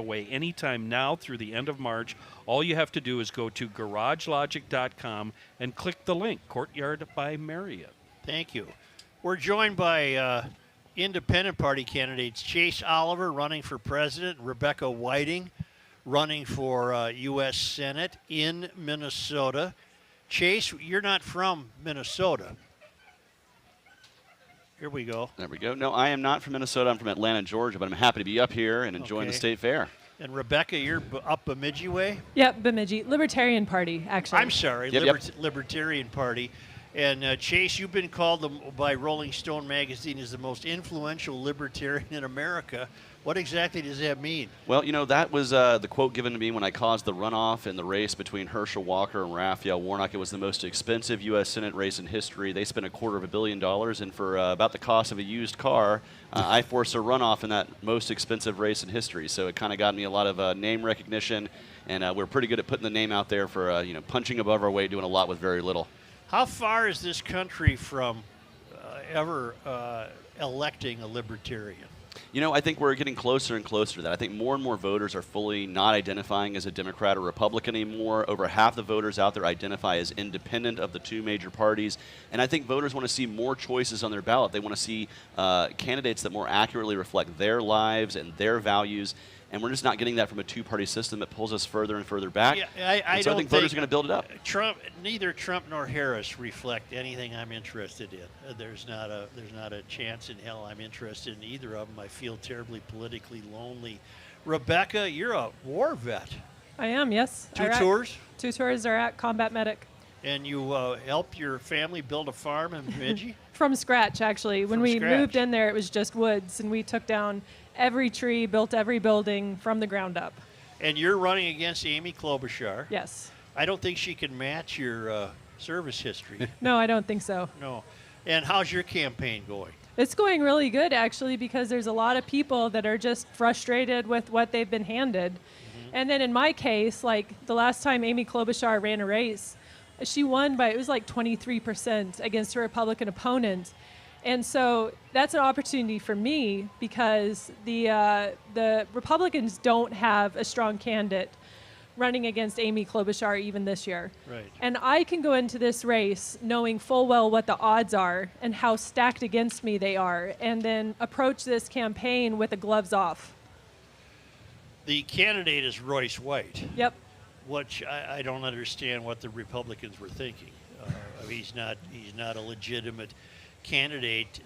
away anytime now through the end of March. All you have to do is go to garagelogic.com and click the link, Courtyard by Marriott. Thank you. We're joined by independent party candidates Chase Oliver running for president, Rebecca Whiting running for U.S. Senate in Minnesota. Chase, you're not from Minnesota. Here we go. There we go. No, I am not from Minnesota. I'm from Atlanta, Georgia, but I'm happy to be up here and enjoying the state fair. And Rebecca, you're up Bemidji way? Yep, Bemidji. Libertarian Party, actually. I'm sorry, Libertarian Party. And Chase, you've been called by Rolling Stone magazine as the most influential libertarian in America. What exactly does that mean? Well, you know, that was the quote given to me when I caused the runoff in the race between Herschel Walker and Raphael Warnock. It was the most expensive U.S. Senate race in history. They spent $250 million, and for about the cost of a used car, I forced a runoff in that most expensive race in history. So it kind of got me a lot of name recognition, and we're pretty good at putting the name out there for punching above our weight, doing a lot with very little. How far is this country from ever electing a libertarian? You know, I think we're getting closer and closer to that. I think more and more voters are fully not identifying as a Democrat or Republican anymore. Over half the voters out there identify as independent of the two major parties. And I think voters want to see more choices on their ballot. They want to see candidates that more accurately reflect their lives and their values. And we're just not getting that from a two-party system that pulls us further and further back. Yeah, I think voters are going to build it up. Neither Trump nor Harris reflect anything I'm interested in. There's not a chance in hell I'm interested in either of them. I feel terribly politically lonely. Rebecca, you're a war vet. I am, yes. Two tours? 2 tours are at Combat Medic. And you helped your family build a farm in Bemidji? From scratch, actually. When we moved in there, it was just woods, and we took down every tree, built every building from the ground up. And you're running against Amy Klobuchar. Yes. I don't think she can match your service history. No, I don't think so. No. And how's your campaign going? It's going really good, actually, because there's a lot of people that are just frustrated with what they've been handed. Mm-hmm. And then in my case, like the last time Amy Klobuchar ran a race, she won by, it was like 23% against her Republican opponent. And so that's an opportunity for me because the Republicans don't have a strong candidate running against Amy Klobuchar even this year. Right. And I can go into this race knowing full well what the odds are and how stacked against me they are, and then approach this campaign with the gloves off. The candidate is Royce White. Yep. Which I don't understand what the Republicans were thinking. He's not a legitimate candidate.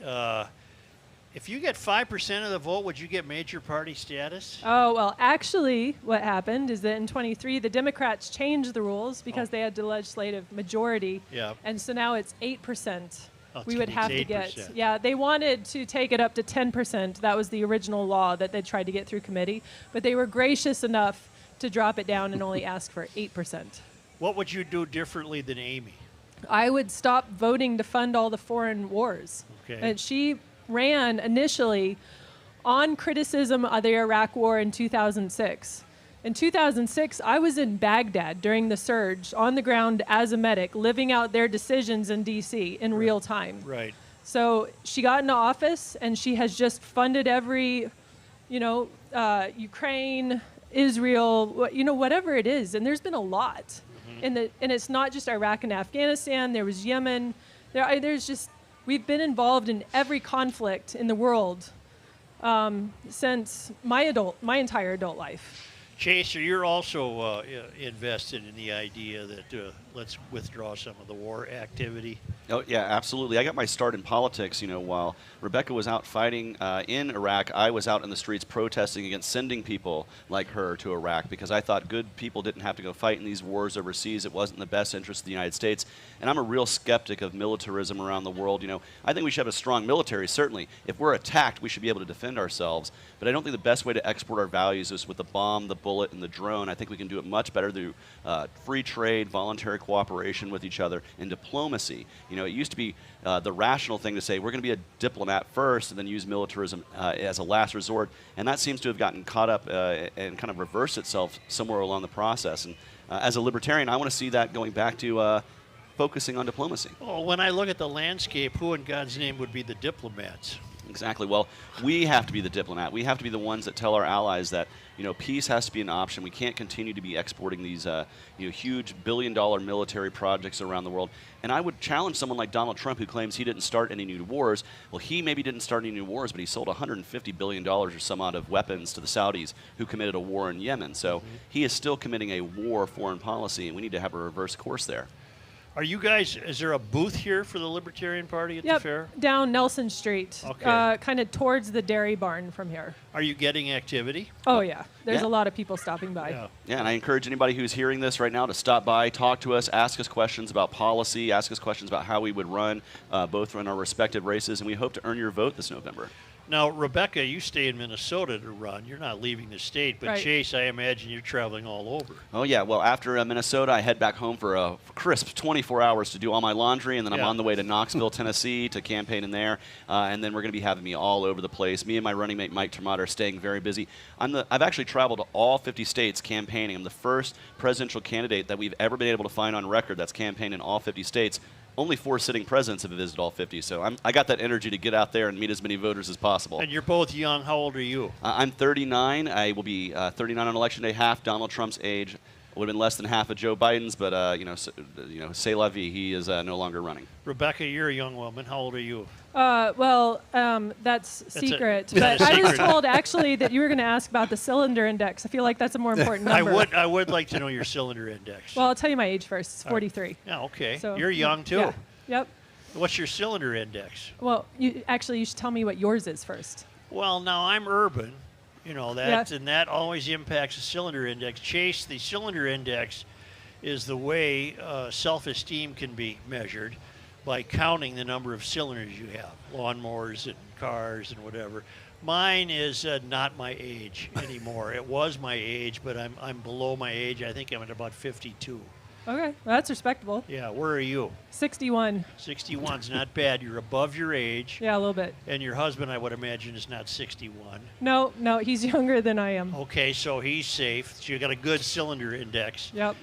If you get 5% of the vote, would you get major party status? Oh, well, actually, what happened is that in 23, the Democrats changed the rules because they had the legislative majority. Yeah. And so now it's 8%. We would have to get. 8%. Yeah, they wanted to take it up to 10%. That was the original law that they tried to get through committee. But they were gracious enough to drop it down and only ask for 8%. What would you do differently than Amy? I would stop voting to fund all the foreign wars. Okay. And she ran initially on criticism of the Iraq War in 2006. In 2006, I was in Baghdad during the surge, on the ground as a medic, living out their decisions in D.C. in real time. Right. So she got into office, and she has just funded every, Ukraine, Israel, whatever it is. And there's been a lot. Mm-hmm. And it's not just Iraq and Afghanistan. There was Yemen. We've been involved in every conflict in the world since my entire adult life. Chase, you're also invested in the idea that let's withdraw some of the war activity. Oh, yeah, absolutely. I got my start in politics, while Rebecca was out fighting in Iraq, I was out in the streets protesting against sending people like her to Iraq because I thought good people didn't have to go fight in these wars overseas. It wasn't in the best interest of the United States. And I'm a real skeptic of militarism around the world. I think we should have a strong military, certainly. If we're attacked, we should be able to defend ourselves. But I don't think the best way to export our values is with the bomb, the bullet, and the drone. I think we can do it much better through free trade, voluntary cooperation with each other, and diplomacy. It used to be the rational thing to say we're going to be a diplomat first and then use militarism as a last resort, and that seems to have gotten caught up and kind of reversed itself somewhere along the process. And as a libertarian, I want to see that going back to focusing on diplomacy. Well, when I look at the landscape, who in God's name would be the diplomats? Exactly. Well, we have to be the diplomat. We have to be the ones that tell our allies that peace has to be an option. We can't continue to be exporting these huge billion-dollar military projects around the world. And I would challenge someone like Donald Trump, who claims he didn't start any new wars. Well, he maybe didn't start any new wars, but he sold $150 billion or some odd of weapons to the Saudis, who committed a war in Yemen. So he is still committing a war foreign policy, and we need to have a reverse course there. Are you guys, is there a booth here for the Libertarian Party at the fair? Down Nelson Street, Okay. kind of towards the dairy barn from here. Are you getting activity? Oh, yeah. There's Yeah. a lot of people stopping by. Yeah. Yeah, and I encourage anybody who's hearing this right now to stop by, talk to us, ask us questions about policy, ask us questions about how we would run, both in our respective races, and we hope to earn your vote this November. Now, Rebecca, you stay in Minnesota to run. You're not leaving the state, but Right. Chase, I imagine you're traveling all over. Oh, yeah. Well, after Minnesota, I head back home for a crisp 24 hours to do all my laundry, and then I'm Yeah. on the way to Knoxville, Tennessee to campaign in there. And then we're going to be having me all over the place. Me and my running mate, Mike Termott, are staying very busy. I've actually traveled to all 50 states campaigning. I'm the first presidential candidate that we've ever been able to find on record that's campaigned in all 50 states. Only 4 sitting presidents have visited all 50, so I got that energy to get out there and meet as many voters as possible. And you're both young. How old are you? I'm 39. I will be 39 on Election Day, half Donald Trump's age. Would have been less than half of Joe Biden's, but c'est la vie. He is no longer running. Rebecca, you're a young woman. How old are you? That's secret. That's But a I was secret. told actually that you were going to ask about the cylinder index. I feel like that's a more important number. I would like to know your cylinder index. Well, I'll tell you my age first. It's 43. Yeah, okay. So, You're young too. Yeah. Yep. What's your cylinder index? Well, you should tell me what yours is first. Well, now I'm urban, that, Yeah. and that always impacts the cylinder index. Chase, the cylinder index is the way self-esteem can be measured by counting the number of cylinders you have, lawnmowers and cars and whatever. Mine is not my age anymore. It was my age, but I'm below my age. I think I'm at about 52. Okay, well, that's respectable. Yeah, where are you? 61. 61's not bad. You're above your age. Yeah, a little bit. And your husband, I would imagine, is not 61. No, he's younger than I am. Okay, so he's safe. So you got a good cylinder index. Yep.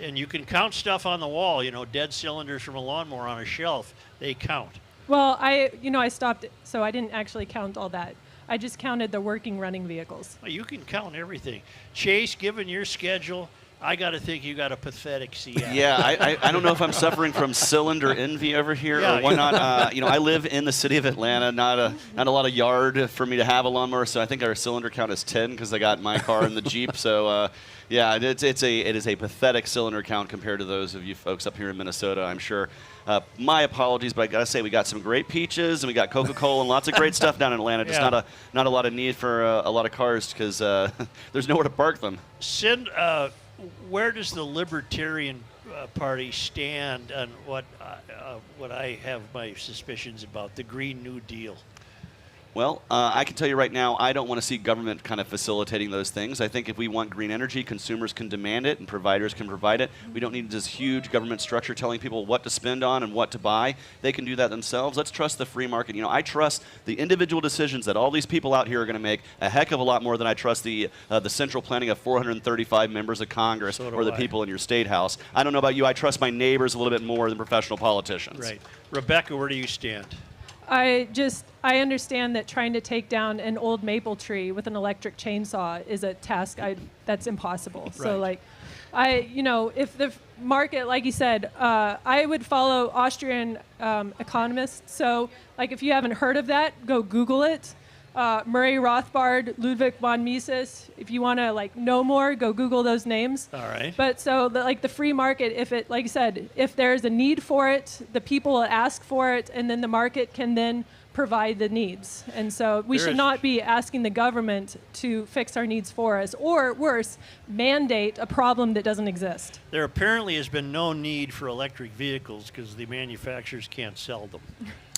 And you can count stuff on the wall. Dead cylinders from a lawnmower on a shelf. They count. Well, I stopped, so I didn't actually count all that. I just counted the working running vehicles. Well, you can count everything. Chase, given your schedule, I got to think you got a pathetic CI. Yeah, I don't know if I'm suffering from cylinder envy over here Yeah, or why not. I live in the city of Atlanta, not a lot of yard for me to have a lawnmower, so I think our cylinder count is 10 because I got my car and the Jeep. So yeah, it is a pathetic cylinder count compared to those of you folks up here in Minnesota, I'm sure. My apologies, but I gotta say we got some great peaches and we got Coca-Cola and lots of great stuff down in Atlanta. Just Yeah. not a lot of need for a lot of cars because there's nowhere to park them. Where does the Libertarian Party stand on what I have my suspicions about, the Green New Deal? Well, I can tell you right now, I don't want to see government kind of facilitating those things. I think if we want green energy, consumers can demand it and providers can provide it. We don't need this huge government structure telling people what to spend on and what to buy. They can do that themselves. Let's trust the free market. I trust the individual decisions that all these people out here are going to make a heck of a lot more than I trust the central planning of 435 members of Congress So do or the I. people in your state house. I don't know about you. I trust my neighbors a little bit more than professional politicians. Right. Rebecca, where do you stand? I understand that trying to take down an old maple tree with an electric chainsaw is a task that's impossible. So Right. if the market, like you said, I would follow Austrian economists. So if you haven't heard of that, go Google it. Murray Rothbard, Ludwig von Mises. If you want to know more, go Google those names. All right. But so the free market, if it, like I said, if there's a need for it, the people will ask for it, and then the market can then provide the needs. And so we should not be asking the government to fix our needs for us, or worse, mandate a problem that doesn't exist. There apparently has been no need for electric vehicles because the manufacturers can't sell them.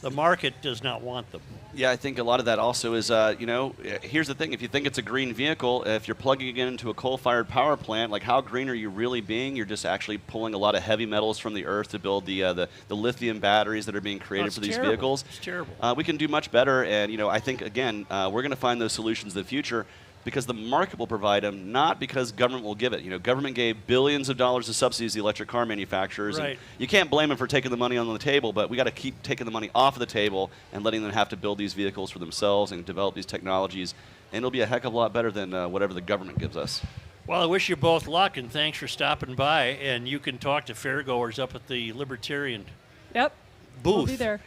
The market does not want them. Yeah, I think a lot of that also is, here's the thing. If you think it's a green vehicle, if you're plugging it into a coal-fired power plant, how green are you really being? You're just actually pulling a lot of heavy metals from the earth to build the lithium batteries that are being created That's for these terrible. vehicles. It's terrible. We can do much better, and, I think, again, we're going to find those solutions in the future. because the market will provide them, not because government will give it. You know, government gave billions of dollars of subsidies to the electric car manufacturers. Right. And you can't blame them for taking the money on the table, but we got to keep taking the money off of the table and letting them have to build these vehicles for themselves and develop these technologies. And it'll be a heck of a lot better than whatever the government gives us. Well, I wish you both luck, and thanks for stopping by. And you can talk to fairgoers up at the Libertarian Yep. booth We'll be there.